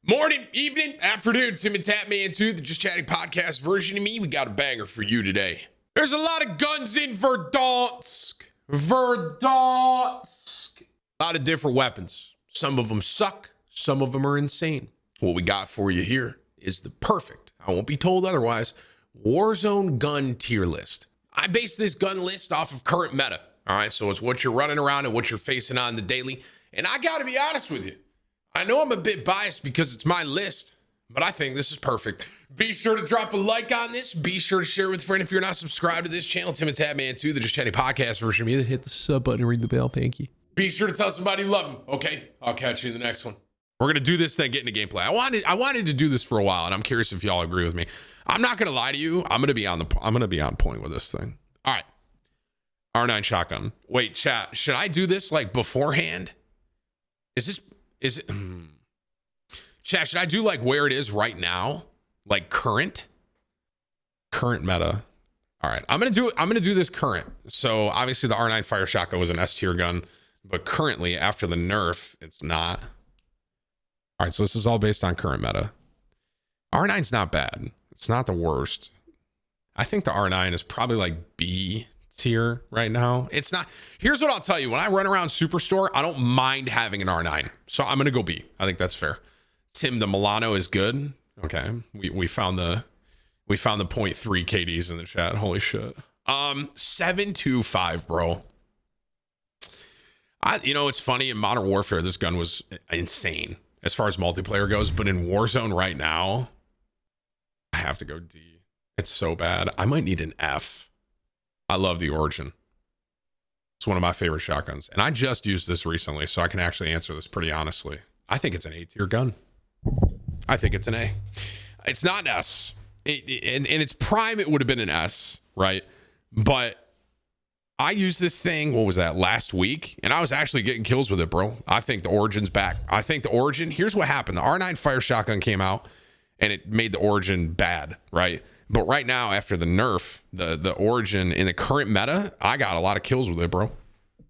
Morning, evening, afternoon, TimTheTatman 2, the Just Chatting podcast version of me. We got a banger for you today. There's a lot of guns in Verdansk. Verdansk. A lot of different weapons. Some of them suck. Some of them are insane. What we got for you here is the perfect, I won't be told otherwise, Warzone gun tier list. I base this gun list off of current meta. All right, so it's what you're running around and what you're facing on the daily. And I got to be honest with you. I know I'm a bit biased because it's my list, but I think this is perfect. Be sure to drop a like on this. Be sure to share with a friend. If you're not subscribed to this channel, TimTheTatman 2, the Just Chatting podcast version of me, then hit the sub button and ring the bell. Thank you. Be sure to tell somebody you love them. Okay, I'll catch you in the next one. We're going to do this, then get into gameplay. I wanted to do this for a while, and I'm curious if y'all agree with me. I'm not going to lie to you. I'm going to be on point with this thing. All right. R9 shotgun. Wait, chat. Should I do this like beforehand? Is it chat, should I do like where it is right now? Like current meta. All right. I'm going to do this current. So obviously the R9 fire shotgun was an S tier gun, but currently after the nerf, it's not. All right. So this is all based on current meta. R9's not bad. It's not the worst. I think the R9 is probably like B tier right now. It's not. Here's what I'll tell you. When I run around Superstore, I don't mind having an R9. So I'm going to go B. I think that's fair. Tim, the Milano is good. Okay. We found the 0.3 KDs in the chat. Holy shit. 725, bro. It's funny, in Modern Warfare, this gun was insane as far as multiplayer goes, but in Warzone right now, I have to go D. It's so bad. I might need an F. I love the Origin. It's one of my favorite shotguns. And I just used this recently, so I can actually answer this pretty honestly. I think it's an A tier gun. I think it's an A. It's not an S. In its prime, it would have been an S, right? But I used this thing, what was that, last week? And I was actually getting kills with it, bro. I think the Origin's back. I think the Origin, here's what happened. The R9 fire shotgun came out, and it made the Origin bad, right? But right now, after the nerf, the Origin in the current meta, I got a lot of kills with it, bro.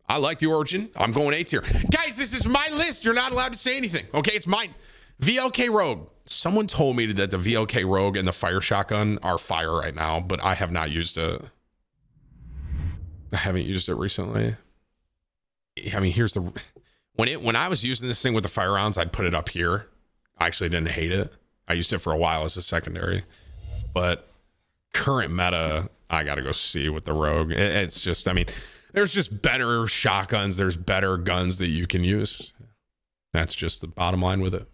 I like the Origin. I'm going A tier. Guys, this is my list. You're not allowed to say anything. Okay, it's mine. VLK Rogue. Someone told me that the VLK Rogue and the fire shotgun are fire right now, but I have not used it. I haven't used it recently. I mean, here's the... When I was using this thing with the fire rounds, I'd put it up here. I actually didn't hate it. I used it for a while as a secondary. But current meta, I got to go C with the Rogue. It's just, I mean, there's just better shotguns. There's better guns that you can use. That's just the bottom line with it.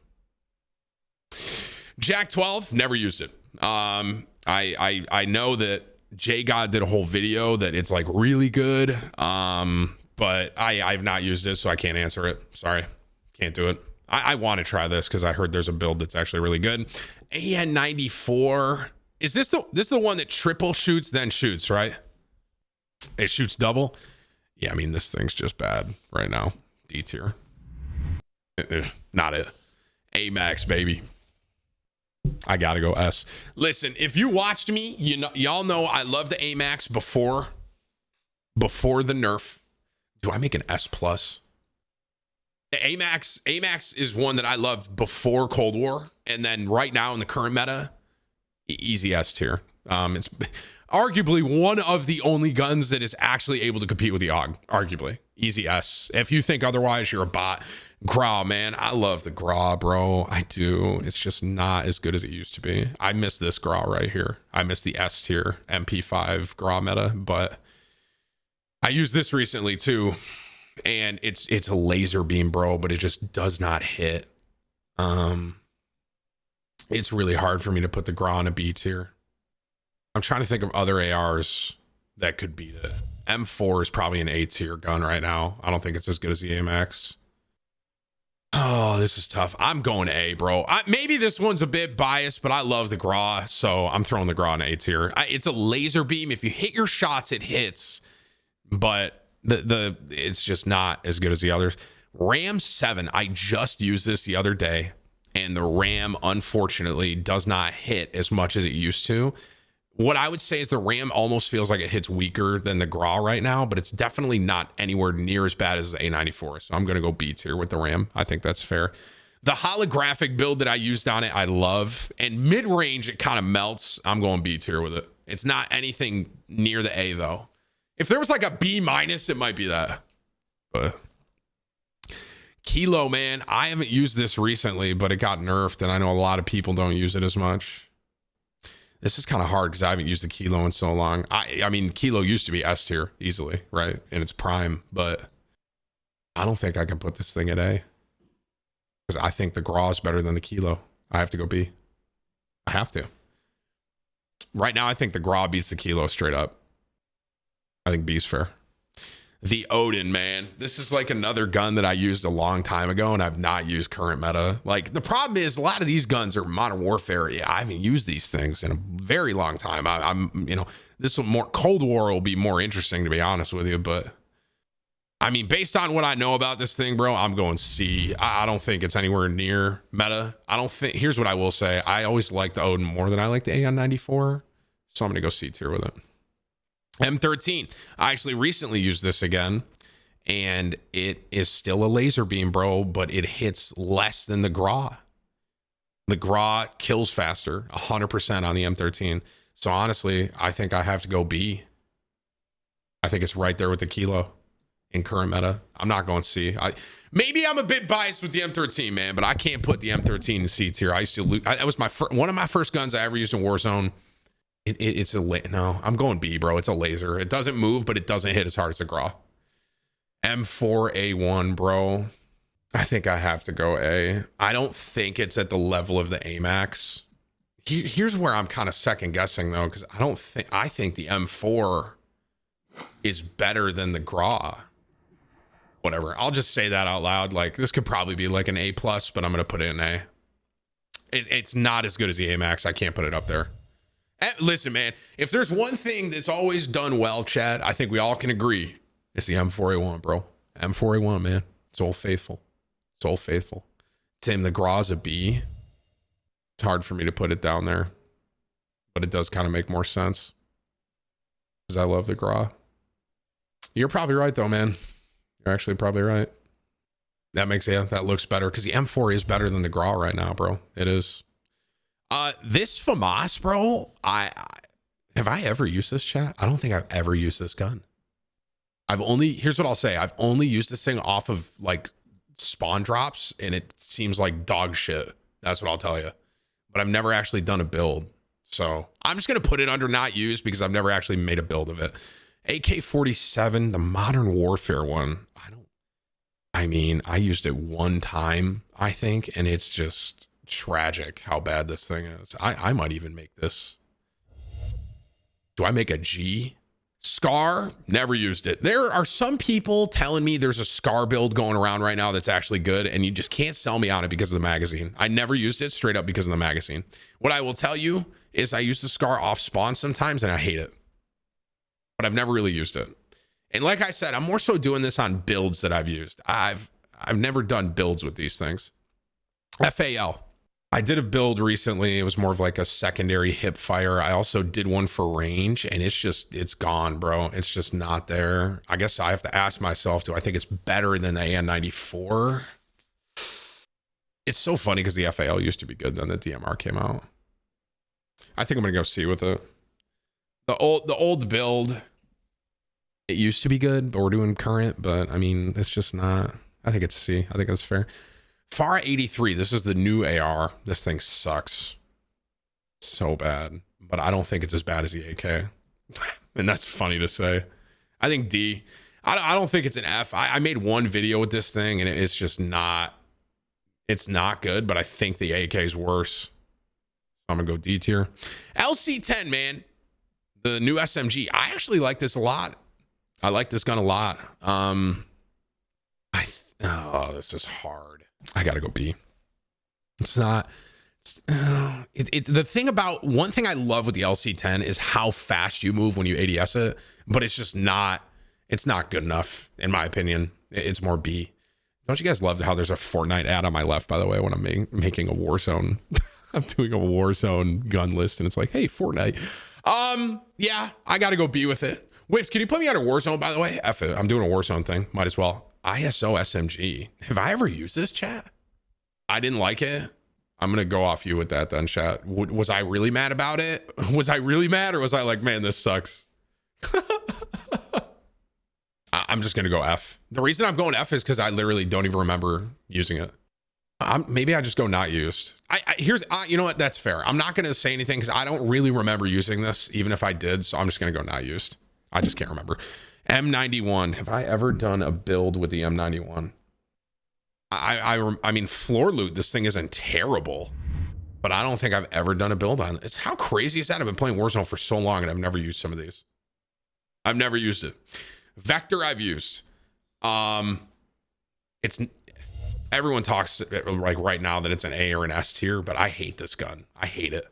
Jack 12, never used it. I know that J God did a whole video that it's like really good. But I've not used it, so I can't answer it. Sorry, can't do it. I want to try this because I heard there's a build that's actually really good. AN94. Is this the one that triple shoots then shoots, right? It shoots double. Yeah, I mean, this thing's just bad right now. D tier. Not it. A max, baby. I gotta go S. Listen, if you watched me, y'all know I love the A max before the nerf. Do I make an S plus? The A max is one that I loved before Cold War, and then right now in the current meta, easy S tier. It's arguably one of the only guns that is actually able to compete with the AUG. Arguably, easy S. If you think otherwise, you're a bot. Grau, man, I love the Grau, bro. I do. It's just not as good as it used to be. I miss this Grau right here. I miss the S tier MP5 Grau meta, but I used this recently too, and it's a laser beam, bro, but it just does not hit. It's really hard for me to put the Grau in a B tier. I'm trying to think of other ARs that could beat it. M4 is probably an A tier gun right now. I don't think it's as good as the AMX. Oh, this is tough. I'm going A, bro. Maybe this one's a bit biased, but I love the Grau, so I'm throwing the Grau in A tier. It's a laser beam. If you hit your shots, it hits, but it's just not as good as the others. Ram 7. I just used this the other day, and the Ram, unfortunately, does not hit as much as it used to. What I would say is the Ram almost feels like it hits weaker than the Grau right now, but it's definitely not anywhere near as bad as the A94. So I'm going to go B tier with the Ram. I think that's fair. The holographic build that I used on it, I love. And mid-range, it kind of melts. I'm going B tier with it. It's not anything near the A, though. If there was like a B minus, it might be that. But Kilo, man, I haven't used this recently, but it got nerfed, and I know a lot of people don't use it as much. This is kind of hard because I haven't used the Kilo in so long. I mean, Kilo used to be S tier easily, right? In its prime, but I don't think I can put this thing at A. Because I think the Gra is better than the Kilo. I have to go B. I have to. Right now, I think the Gra beats the Kilo straight up. I think B's fair. The Odin, man. This is like another gun that I used a long time ago, and I've not used current meta. Like, the problem is a lot of these guns are Modern Warfare. Yeah, I haven't used these things in a very long time. I'm, you know, this will more Cold War will be more interesting, to be honest with you. But I mean, based on what I know about this thing, bro, I'm going C. I don't think it's anywhere near meta. I don't think. Here's what I will say: I always like the Odin more than I like the AN-94, so I'm gonna go C tier with it. M13. I actually recently used this again, and it is still a laser beam, bro, but it hits less than the Gra. The Gra kills faster, 100% on the M13. So honestly, I think I have to go B. I think it's right there with the Kilo in current meta. I'm not going C. Maybe I'm a bit biased with the M13, man, but I can't put the M13 in C tier. I used to lose. That was one of my first guns I ever used in Warzone. It's no, I'm going B, bro. It's a laser. It doesn't move, but it doesn't hit as hard as a Gra. M4A1, bro. I think I have to go A. I don't think it's at the level of the AMAX. Here's where I'm kind of second guessing though, because I think the M4 is better than the Gra. Whatever. I'll just say that out loud. Like, this could probably be like an A+, but I'm gonna put it in A. It's not as good as the AMAX. I can't put it up there. Listen, man, if there's one thing that's always done well, Chad, I think we all can agree, it's the M4A1, bro. M4A1, man. It's Old Faithful. It's Old Faithful. Tim, the Gra's a B. It's hard for me to put it down there, but it does kind of make more sense because I love the Gra. You're probably right, though, man. You're actually probably right. That looks better because the M4 is better than the Gra right now, bro. It is. This FAMAS, bro, have I ever used this, chat? I don't think I've ever used this gun. Here's what I'll say. I've only used this thing off of like spawn drops, and it seems like dog shit. That's what I'll tell you. But I've never actually done a build. So I'm just going to put it under not used because I've never actually made a build of it. AK-47, the Modern Warfare one. I mean, I used it one time, I think, and it's just tragic how bad this thing is. I might even make this. Do I make a G? Scar? Never used it. There are some people telling me there's a Scar build going around right now that's actually good, and you just can't sell me on it because of the magazine. I never used it straight up because of the magazine. What I will tell you is I use the Scar off spawn sometimes, and I hate it. But I've never really used it. And like I said, I'm more so doing this on builds that I've used. I've never done builds with these things. FAL. I did a build recently. It was more of like a secondary hip fire. I also did one for range, and it's gone, bro. It's just not there. I guess I have to ask myself, do I think it's better than the AN-94? It's so funny because the FAL used to be good, then the DMR came out. I think I'm gonna go C with it. The old build, it used to be good, but we're doing current, but I mean, it's just not. I think it's C. I think that's fair. FARA 83, this is the new AR. This thing sucks so bad, but I don't think it's as bad as the AK. And that's funny to say. I think D. I don't think it's an F. I made one video with this thing, and it's just not, it's not good, but I think the AK is worse. I'm gonna go D tier. LC10, man, the new SMG. I actually like this a lot. I like this gun a lot. This is hard. I gotta go B. It's not. The thing about, one thing I love with the LC10 is how fast you move when you ADS it, but it's just not. It's not good enough in my opinion. It's more B. Don't you guys love how there's a Fortnite ad on my left? By the way, when I'm making a Warzone, I'm doing a Warzone gun list, and it's like, hey, Fortnite. Yeah, I gotta go B with it. Waves, can you put me out of Warzone? By the way, F it. I'm doing a Warzone thing. Might as well. ISO SMG. Have I ever used this, chat? I didn't like it. I'm going to go off you with that then, chat. Was I really mad about it? Was I really mad, or was I like, man, this sucks? I'm just going to go F. The reason I'm going F is because I literally don't even remember using it. Maybe I just go not used. You know what? That's fair. I'm not going to say anything because I don't really remember using this, even if I did. So I'm just going to go not used. I just can't remember. M91. Have I ever done a build with the M91? I mean, floor loot, this thing isn't terrible, but I don't think I've ever done a build on it. It's how crazy is that? I've been playing Warzone for so long and I've never used some of these. I've never used it. Vector I've used. It's everyone talks like right now that it's an A or an S tier, but I hate this gun. I hate it.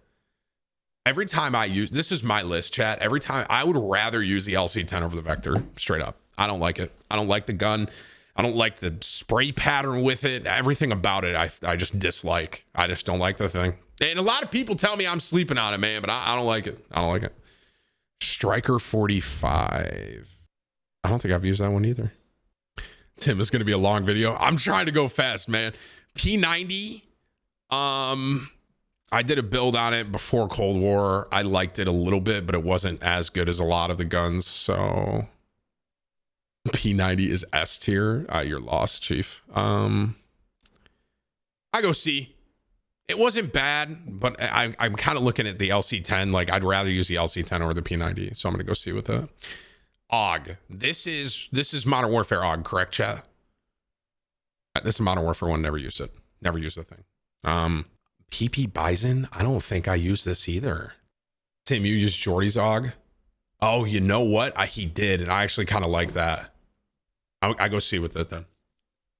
Every time I use, this is my list, chat. Every time I would rather use the LC10 over the Vector, straight up. I don't like it. I don't like the gun. I don't like the spray pattern with it. Everything about it, I just dislike. I just don't like the thing. And a lot of people tell me I'm sleeping on it, man, but I don't like it. I don't like it. Striker 45. I don't think I've used that one either. Tim, it's going to be a long video. I'm trying to go fast, man. P90. I did a build on it before Cold War. I liked it a little bit, but it wasn't as good as a lot of the guns, so... P90 is S tier. You're lost, Chief. I go C. It wasn't bad, but I'm kind of looking at the LC10. Like, I'd rather use the LC10 over the P90, so I'm gonna go C with it. AUG. This is Modern Warfare AUG, correct, chat? This is Modern Warfare 1. Never used it. Never used the thing. PP Bison. I don't think I used this either. Tim, you used Jordy's AUG? Oh, you know what? He did, and I actually kind of like that. I go C with it then.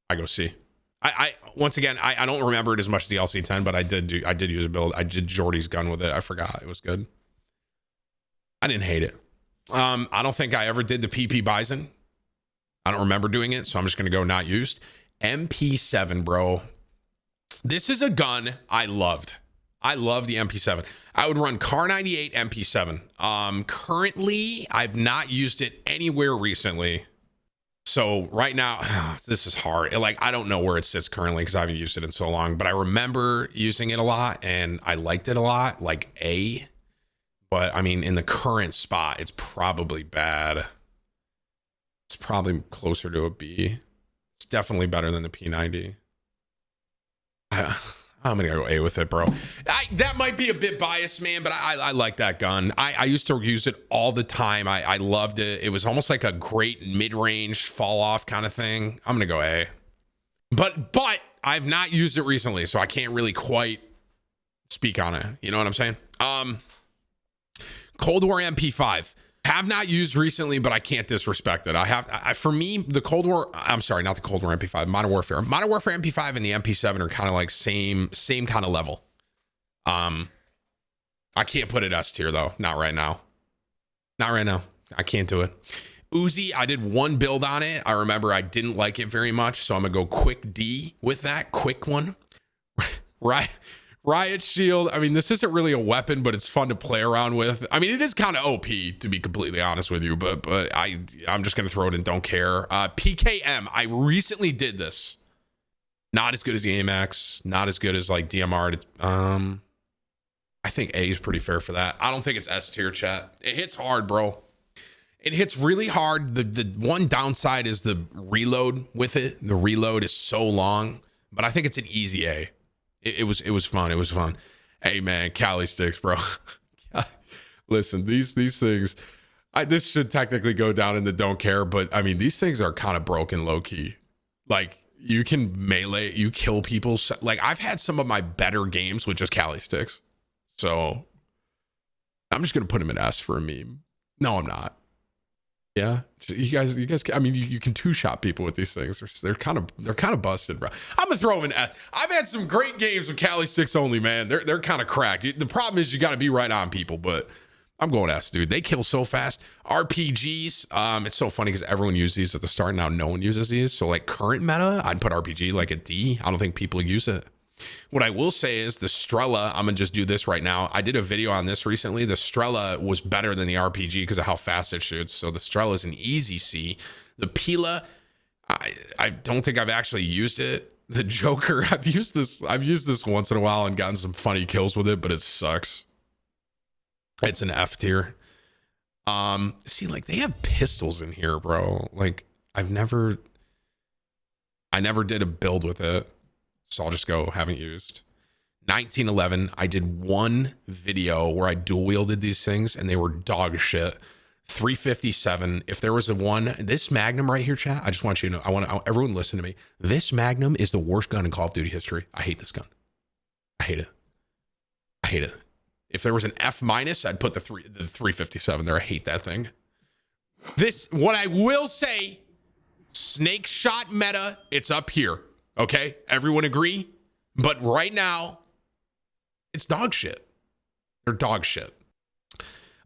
I go C. I once again, I don't remember it as much as the LC10, but I did use a build. I did Jordy's gun with it. I forgot. It was good. I didn't hate it. I don't think I ever did the PP Bison. I don't remember doing it, so I'm just gonna go not used. MP7, bro. This is a gun I loved. I love the MP7. I would run Car 98 MP7. Currently, I've not used it anywhere recently. So right now, this is hard. Like, I don't know where it sits currently because I haven't used it in so long, but I remember using it a lot and I liked it a lot, like A. But I mean, in the current spot, it's probably bad. It's probably closer to a B. It's definitely better than the P90. I'm gonna go A with it, bro. That might be a bit biased, man, but I like that gun. I used to use it all the time. I loved it. It was almost like a great mid-range fall off kind of thing. I'm gonna go A. But I've not used it recently, so I can't really quite speak on it. You know what I'm saying? Cold War MP5. Have not used recently, but I can't disrespect it. For me, the Cold War, I'm sorry, not the Cold War MP5, Modern Warfare. Modern Warfare MP5 and the MP7 are kind of like same kind of level. I can't put it S tier though. Not right now. Not right now. I can't do it. Uzi, I did one build on it. I remember I didn't like it very much, so I'm gonna go quick D with that. Quick one. Right. Riot Shield. I mean, this isn't really a weapon, but it's fun to play around with. I mean, it is kind of OP, to be completely honest with you, but I'm just going to throw it in, don't care. PKM. I recently did this. Not as good as the AMAX. Not as good as like DMR. I think A is pretty fair for that. I don't think it's S tier, chat. It hits hard, bro. It hits really hard. The one downside is the reload with it. The reload is so long, but I think it's an easy A. It was fun. It was fun. Hey man, Cali sticks, bro. Listen, these things, this should technically go down in the don't care, but I mean, these things are kind of broken low key. Like, you can melee, you kill people. Like, I've had some of my better games with just Cali sticks. So I'm just gonna put him in S for a meme. No, I'm not. Yeah, you guys. I mean, you can two-shot people with these things. They're kind of busted, bro. I'm gonna throw them in S. I've had some great games with Cali sticks only, man. They're kind of cracked. The problem is you got to be right on people, but I'm going S, dude. They kill so fast. RPGs. It's so funny because everyone uses these at the start. Now no one uses these. So like current meta, I'd put RPG like a D. I don't think people use it. What I will say is the Strela, I'm going to just do this right now. I did a video on this recently. The Strela was better than the RPG because of how fast it shoots. So the Strela is an easy C. The Pila, I don't think I've actually used it. The Joker, I've used this once in a while and gotten some funny kills with it, but it sucks. It's an F tier. See, like, they have pistols in here, bro. Like, I never did a build with it, so I'll just go haven't used. 1911, I did one video where I dual wielded these things and they were dog shit. 357. If there was a one, this Magnum right here, chat, I just want you to know, I want everyone listen to me. This Magnum is the worst gun in Call of Duty history. I hate this gun. I hate it. I hate it. If there was an F minus, I'd put the 357 there. I hate that thing. What I will say, snake shot meta, it's up here. Okay? Everyone agree? But right now, it's dog shit. They're dog shit.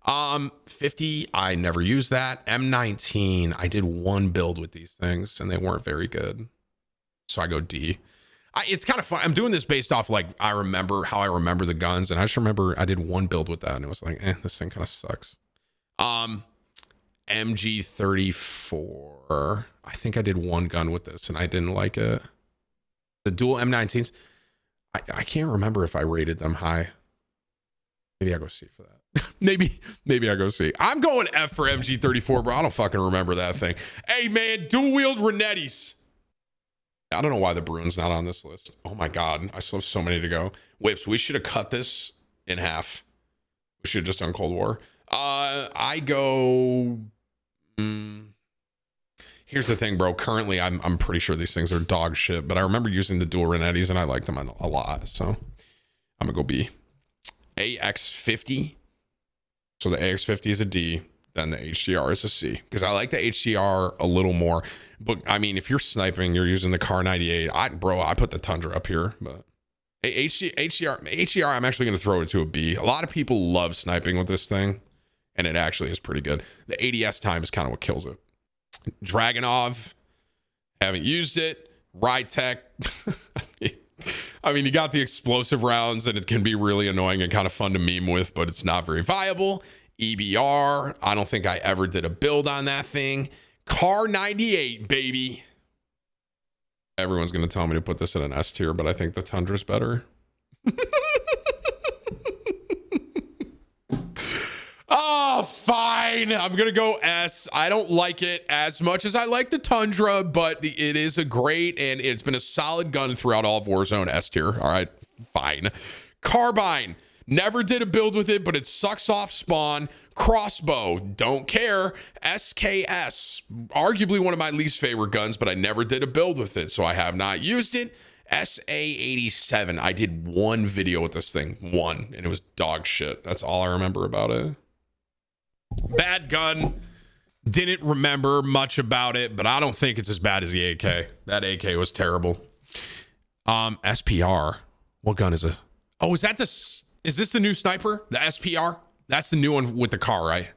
50, I never used that. M19, I did one build with these things and they weren't very good. So I go D. It's kind of fun. I'm doing this based off like how I remember the guns, and I just remember I did one build with that and it was like, this thing kind of sucks. MG34. I think I did one gun with this and I didn't like it. The dual M19s, I can't remember if I rated them high. Maybe I go C for that. maybe I go C. I'm going F for MG34, bro. I don't fucking remember that thing. Hey, man, dual wield Renettis. I don't know why the Bruin's not on this list. Oh, my God. I still have so many to go. Whips, we should have cut this in half. We should have just done Cold War. I go... Here's the thing, bro. Currently, I'm pretty sure these things are dog shit, but I remember using the dual Renettis, and I liked them a lot, so I'm going to go B. AX50. So the AX50 is a D, then the HDR is a C, because I like the HDR a little more. But I mean, if you're sniping, you're using the Car 98. I put the Tundra up here, but HDR, I'm actually going to throw it to a B. A lot of people love sniping with this thing, and it actually is pretty good. The ADS time is kind of what kills it. Dragunov, haven't used it. Rytech. I mean, you got the explosive rounds and it can be really annoying and kind of fun to meme with, but it's not very viable. EBR, I don't think I ever did a build on that thing. Car 98, baby. Everyone's going to tell me to put this in an S tier, but I think the Tundra's better. Oh, fine. I'm going to go S. I don't like it as much as I like the Tundra, but it is a great, and it's been a solid gun throughout all of Warzone. S tier. All right, fine. Carbine. Never did a build with it, but it sucks off spawn. Crossbow. Don't care. SKS. Arguably one of my least favorite guns, but I never did a build with it, so I have not used it. SA87. I did one video with this thing. One, and it was dog shit. That's all I remember about it. Bad gun. Didn't remember much about it, but I don't think it's as bad as the AK. That AK was terrible. SPR. What gun is it? Oh, is this the new sniper? The SPR? That's the new one with the car, right?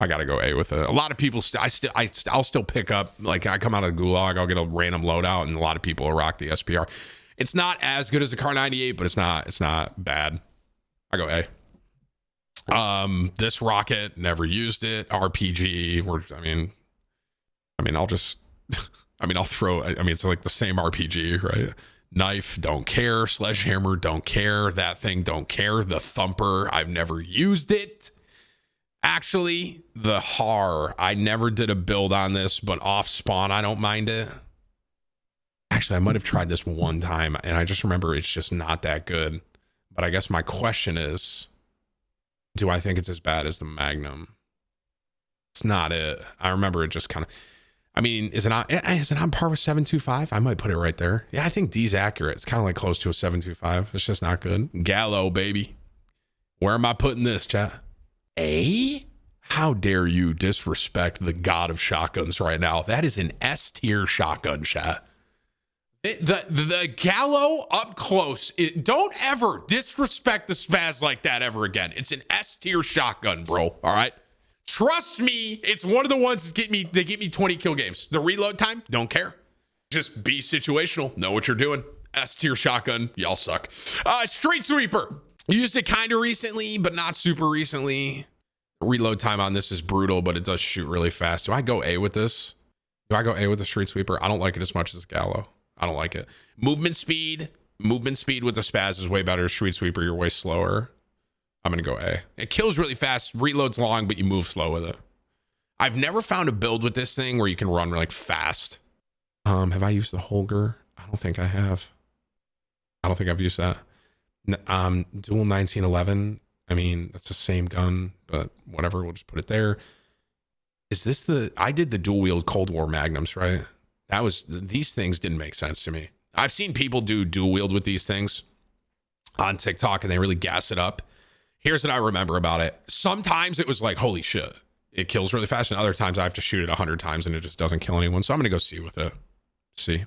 I gotta go A with it. A lot of people, I'll still pick up, like I come out of the gulag, I'll get a random loadout, and a lot of people will rock the SPR. It's not as good as the Car 98, but it's not bad. I go A. This rocket, never used it. RPG, it's like the same RPG, right? Knife, don't care. Sledgehammer, don't care. That thing, don't care. The Thumper, I've never used it. Actually, the HAR, I never did a build on this, but off spawn, I don't mind it. Actually, I might have tried this one time, and I just remember it's just not that good. But I guess my question is, do I think it's as bad as the Magnum? It's not it. I remember it just kind of... is it on par with 725? I might put it right there. Yeah, I think D's accurate. It's kind of like close to a 725. It's just not good. Gallo, baby. Where am I putting this, chat? A? How dare you disrespect the god of shotguns right now? That is an S tier shotgun, chat. The Gallo up close. Don't ever disrespect the Spaz like that ever again. It's an S tier shotgun, bro. All right. Trust me, it's one of the ones that get me 20 kill games. The reload time, don't care. Just be situational. Know what you're doing. S tier shotgun. Y'all suck. Street Sweeper. Used it kind of recently, but not super recently. Reload time on this is brutal, but it does shoot really fast. Do I go A with this? Do I go A with the Street Sweeper? I don't like it as much as Gallo. I don't like it. Movement speed with the spaz is way better. Street sweeper, you're way slower. I'm going to go A. It kills really fast, reloads long, but you move slow with it. I've never found a build with this thing where you can run like fast. Have I used the Holger? I don't think I have. I don't think I've used that. Dual 1911. I mean, that's the same gun, but whatever. We'll just put it there. Is this I did the dual wield Cold War Magnums, right? These things didn't make sense to me. I've seen people do dual wield with these things on TikTok and they really gas it up. Here's what I remember about it. Sometimes it was like, holy shit, it kills really fast. And other times I have to shoot it 100 times and it just doesn't kill anyone. So I'm going to go C with it. C.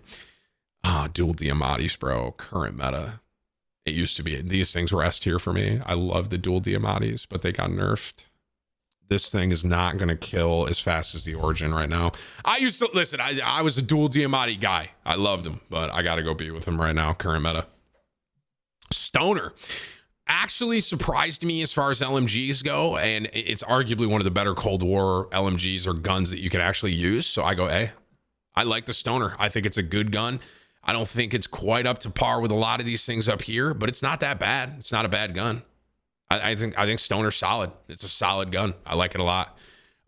Dual Diamatis, bro. Current meta. It used to be. These things were S tier for me. I love the dual Diamatis, but they got nerfed. This thing is not going to kill as fast as the Origin right now. I used to, listen, I was a dual Diamati guy. I loved him, but I got to go be with him right now. Current meta. Stoner. Actually surprised me as far as LMGs go, and it's arguably one of the better Cold War LMGs or guns that you can actually use. So I go A. I like the Stoner. I think it's a good gun. I don't think it's quite up to par with a lot of these things up here, but it's not that bad. It's not a bad gun. I think Stoner's solid. It's a solid gun. I like it a lot.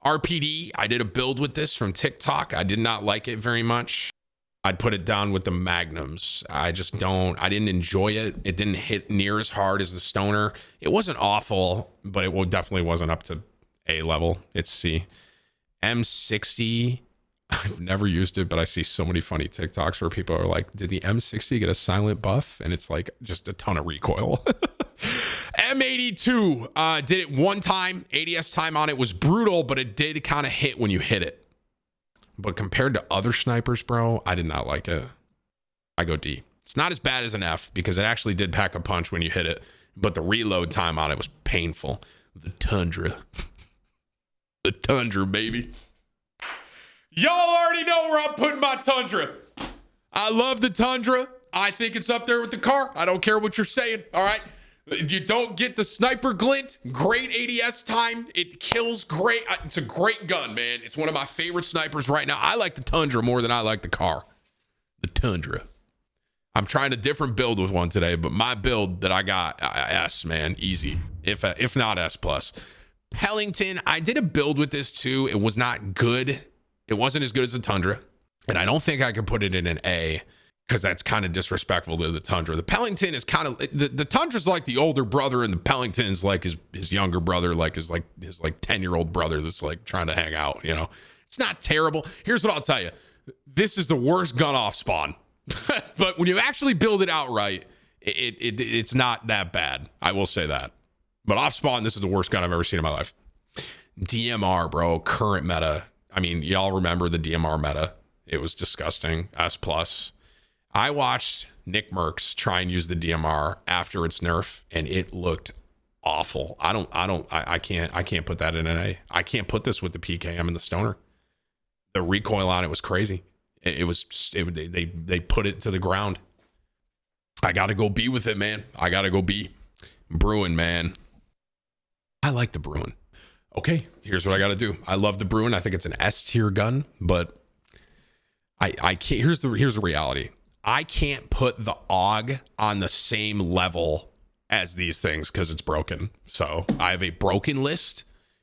RPD, I did a build with this from TikTok. I did not like it very much. I'd put it down with the Magnums. I didn't enjoy it. It didn't hit near as hard as the Stoner. It wasn't awful, but it definitely wasn't up to A level. It's C. M60, I've never used it, but I see so many funny TikToks where people are like, did the M60 get a silent buff? And it's like just a ton of recoil. M82, did it one time. ADS time on it was brutal, but it did kind of hit when you hit it. But compared to other snipers, bro, I did not like it. I go D. It's not as bad as an F because it actually did pack a punch when you hit it, but the reload time on it was painful. The Tundra. The Tundra, baby. Y'all already know where I'm putting my Tundra. I love the Tundra. I think it's up there with the car. I don't care what you're saying, all right? You don't get the sniper glint. Great ADS time. It kills great. It's a great gun, man. It's one of my favorite snipers right now. I like the Tundra more than I like the car. The Tundra. I'm trying a different build with one today, but my build that I got, S, man, easy. If not S+. Pellington, I did a build with this too. It was not good. It wasn't as good as the Tundra. And I don't think I could put it in an A, because that's kind of disrespectful to the Tundra. The Pellington is kind of, the Tundra's like the older brother, and the Pellington's like his younger brother, like his 10-year-old brother that's like trying to hang out, you know. It's not terrible. Here's what I'll tell you. This is the worst gun off spawn. But when you actually build it out right, it's not that bad. I will say that. But off spawn, this is the worst gun I've ever seen in my life. DMR, bro, current meta. I mean, y'all remember the DMR meta. It was disgusting. S+. I watched Nick Merckx try and use the DMR after its nerf, and it looked awful. I can't put that in an A. I can't put this with the PKM and the Stoner. The recoil on it was crazy. They put it to the ground. I got to go B with it, man. I got to go B. Bruin, man. I like the Bruin. Okay, here's what I got to do. I love the Bruin. I think it's an S tier gun, but I can't. Here's the reality. I can't put the AUG on the same level as these things because it's broken. So I have a broken list,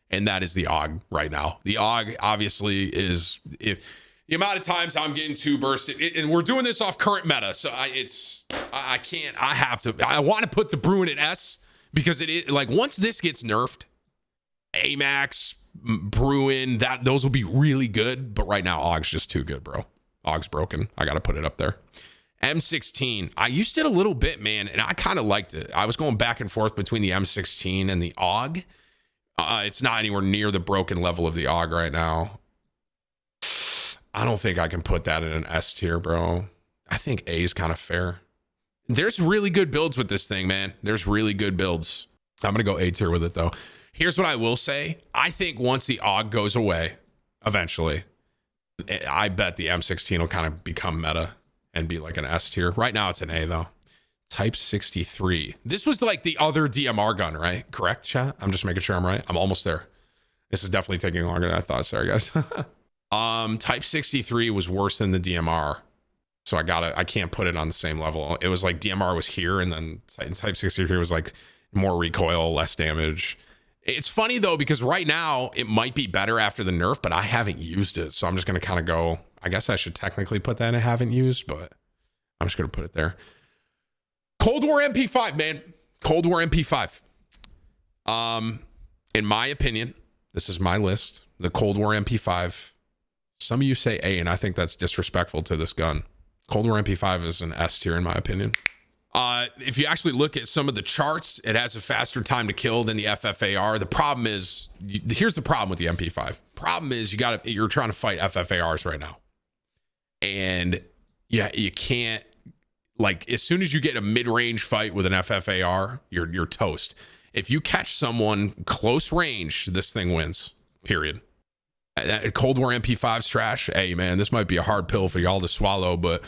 and that is the AUG right now. The AUG obviously is, if the amount of times I'm getting two bursted, and we're doing this off current meta, so I can't. I have to. I want to put the Bruin at S because it is like once this gets nerfed, AMAX, Bruin, those will be really good. But right now, AUG's just too good, bro. AUG's broken. I got to put it up there. M16. I used it a little bit, man, and I kind of liked it. I was going back and forth between the M16 and the AUG. It's not anywhere near the broken level of the AUG right now. I don't think I can put that in an S tier, bro. I think A is kind of fair. There's really good builds with this thing, man. There's really good builds. I'm going to go A tier with it, though. Here's what I will say. I think once the AUG goes away, eventually, I bet the M16 will kind of become meta and be like an S tier. Right now, it's an A, though. Type 63. This was like the other DMR gun, right? Correct, chat? I'm just making sure I'm right. I'm almost there. This is definitely taking longer than I thought. Sorry, guys. Type 63 was worse than the DMR. So I can't put it on the same level. It was like DMR was here, and then Type 60 here was like more recoil, less damage. It's funny though, because right now it might be better after the nerf, but I haven't used it. So I'm just going to kind of go, I guess I should technically put that in haven't used, but I'm just going to put it there. Cold War MP5, man. Cold War MP5. In my opinion, this is my list. The Cold War MP5. Some of you say A, and I think that's disrespectful to this gun. Cold War MP5 is an S tier in my opinion. If you actually look at some of the charts, it has a faster time to kill than the FFAR. The problem is, here's the problem with the MP5. Problem is you're trying to fight FFARs right now. And yeah, you can't, like, as soon as you get a mid-range fight with an FFAR, you're toast. If you catch someone close range, this thing wins, period. Cold War MP5's trash. Hey, man, this might be a hard pill for y'all to swallow, but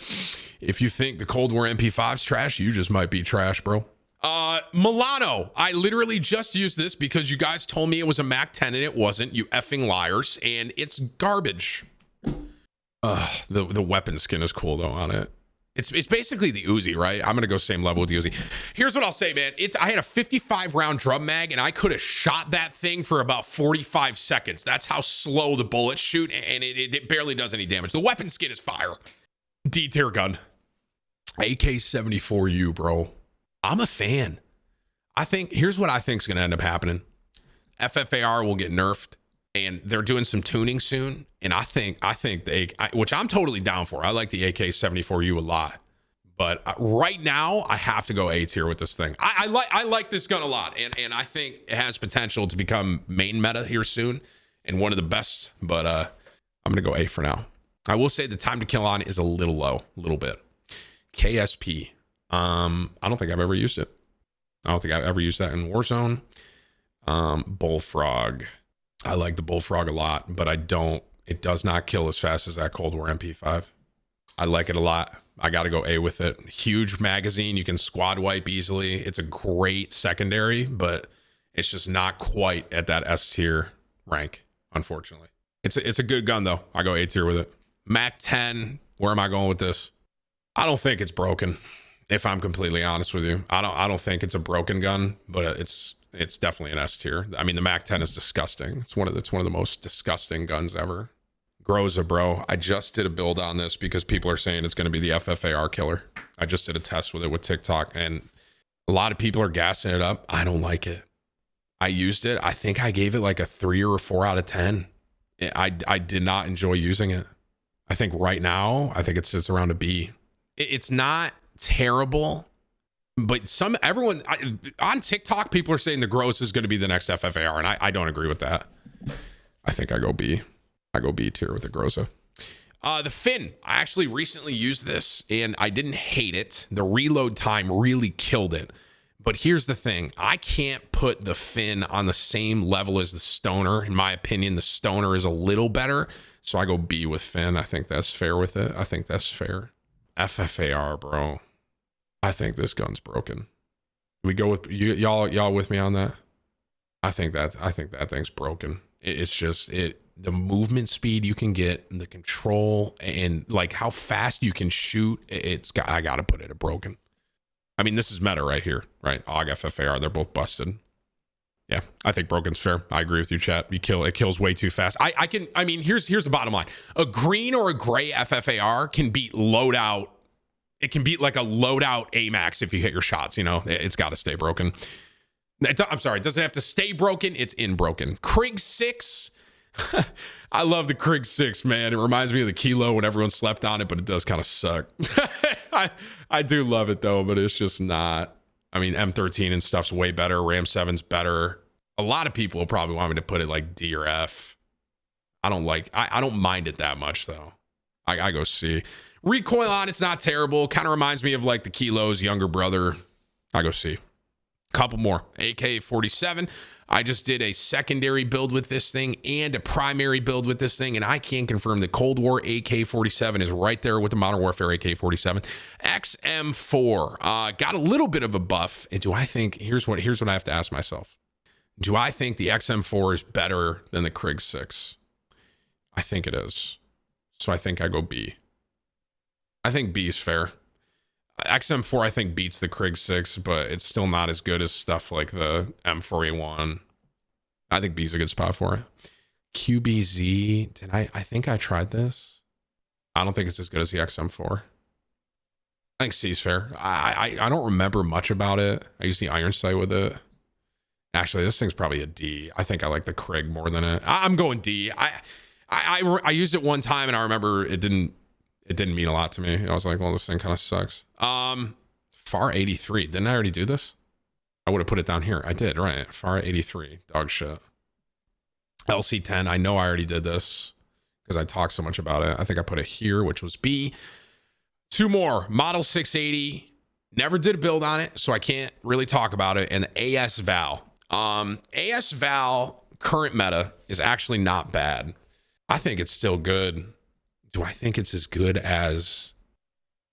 if you think the Cold War MP5's trash, you just might be trash, bro. Milano. I literally just used this because you guys told me it was a Mac 10 and it wasn't. You effing liars. And it's garbage. The weapon skin is cool, though, on it. It's basically the Uzi, right? I'm going to go same level with the Uzi. Here's what I'll say, man. I had a 55-round drum mag, and I could have shot that thing for about 45 seconds. That's how slow the bullets shoot, and it barely does any damage. The weapon skin is fire. D-tier gun. AK-74U, bro. I'm a fan. Here's what I think is going to end up happening. FFAR will get nerfed, and they're doing some tuning soon. And I think which I'm totally down for. I like the AK-74U a lot, but right now I have to go A tier with this thing. I like this gun a lot, and I think it has potential to become main meta here soon and one of the best. But I'm gonna go A for now. I will say the time to kill on is a little low, a little bit. KSP. I don't think I've ever used it. I don't think I've ever used that in Warzone. Bullfrog. I like the Bullfrog a lot, but it does not kill as fast as that Cold War MP5. I like it a lot. I got to go A with it. Huge magazine. You can squad wipe easily. It's a great secondary, but it's just not quite at that S tier rank, unfortunately. It's a good gun, though. I go A tier with it. Mac 10. Where am I going with this? I don't think it's broken, if I'm completely honest with you. I don't think it's a broken gun, but it's definitely an S tier. I mean, the Mac 10 is disgusting. It's one of the most disgusting guns ever. Groza, bro. I just did a build on this because people are saying it's going to be the FFAR killer. I just did a test with it with TikTok, and a lot of people are gassing it up. I don't like it. I used it. I think I gave it like a 3 or a 4 out of 10. I did not enjoy using it. I think right now, I think it sits around a B. It's not terrible. But everyone on TikTok, people are saying the Gross is going to be the next FFAR, and I don't agree with that. I think I go B. I go B tier with the Groza. The Fin. I actually recently used this, and I didn't hate it. The reload time really killed it. But here's the thing. I can't put the Fin on the same level as the Stoner. In my opinion, the Stoner is a little better. So I go B with Fin. I think that's fair with it. I think that's fair. FFAR, bro. I think this gun's broken. We go with y'all with me on that? I think that thing's broken. It's just the movement speed you can get, and the control, and like how fast you can shoot. I gotta put it at broken. I mean, this is meta right here, right? AUG, FFAR, they're both busted. Yeah, I think broken's fair. I agree with you, chat. It kills way too fast. I mean, here's the bottom line. A green or a gray FFAR can beat loadout. It can beat like a loadout AMAX if you hit your shots, you know? It's got to stay broken. I'm sorry, it doesn't have to stay broken. It's in broken. Krig 6. I love the Krig 6, man. It reminds me of the Kilo when everyone slept on it, but it does kind of suck. I do love it, though, but it's just not. I mean, M13 and stuff's way better. Ram 7's better. A lot of people will probably want me to put it like D or F. I don't mind it that much, though. I go C. Recoil on, it's not terrible. Kind of reminds me of like the Kilo's younger brother. I go C. Couple more. AK-47. I just did a secondary build with this thing and a primary build with this thing, and I can confirm the Cold War AK-47 is right there with the Modern Warfare AK-47. XM4 got a little bit of a buff. And here's what I have to ask myself. Do I think the XM4 is better than the Krig 6? I think it is. So I think I go B. I think B is fair. XM4 I think beats the Krig 6, but it's still not as good as stuff like the M4A1. I think B's a good spot for it. QBZ, I think I tried this. I don't think it's as good as the XM4. I think C is fair. I don't remember much about it. I used the iron sight with it. Actually, this thing's probably a D. I think I like the Krig more than it. I'm going D. I used it one time and I remember it didn't mean a lot to me. I was like, well, this thing kind of sucks. FAR 83. Didn't I already do this? I would have put it down here. I did, right? FAR 83. Dog shit. LC10. I know I already did this because I talked so much about it. I think I put it here, which was B. Two more. Model 680. Never did a build on it, so I can't really talk about it. And the AS Val. AS Val current meta is actually not bad. I think it's still good. Do I think it's as good as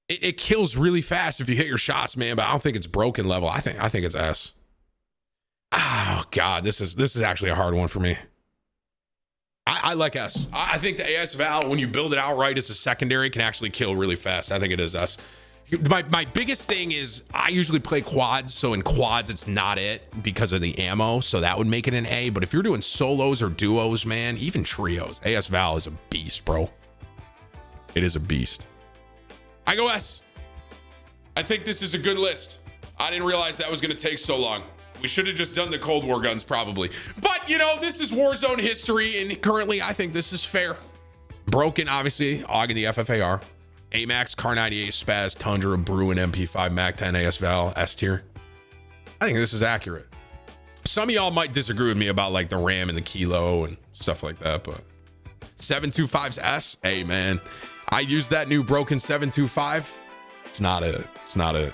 it kills really fast if you hit your shots, man, but I don't think it's broken level. I think it's S. Oh god, this is actually a hard one for me. I like S. I think the AS Val, when you build it outright as a secondary, can actually kill really fast. I think it is S. My biggest thing is I usually play quads, so in quads it's not it because of the ammo, so that would make it an A. But if you're doing solos or duos, man, even trios, AS Val is a beast, bro. It is a beast. I go S. I think this is a good list. I didn't realize that was going to take so long. We should have just done the Cold War guns probably. But, you know, this is Warzone history, and currently I think this is fair. Broken, obviously, AUG and the FFAR. AMAX, Car 98, Spaz, Tundra, Bruin, MP5, Mac 10, AS Val, S tier. I think this is accurate. Some of y'all might disagree with me about like the RAM and the kilo and stuff like that, but 725's S, hey man, I used that new broken 725. It's not it.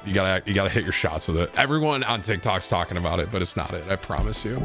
You gotta hit your shots with it. Everyone on TikTok's talking about it, but it's not it. I promise you.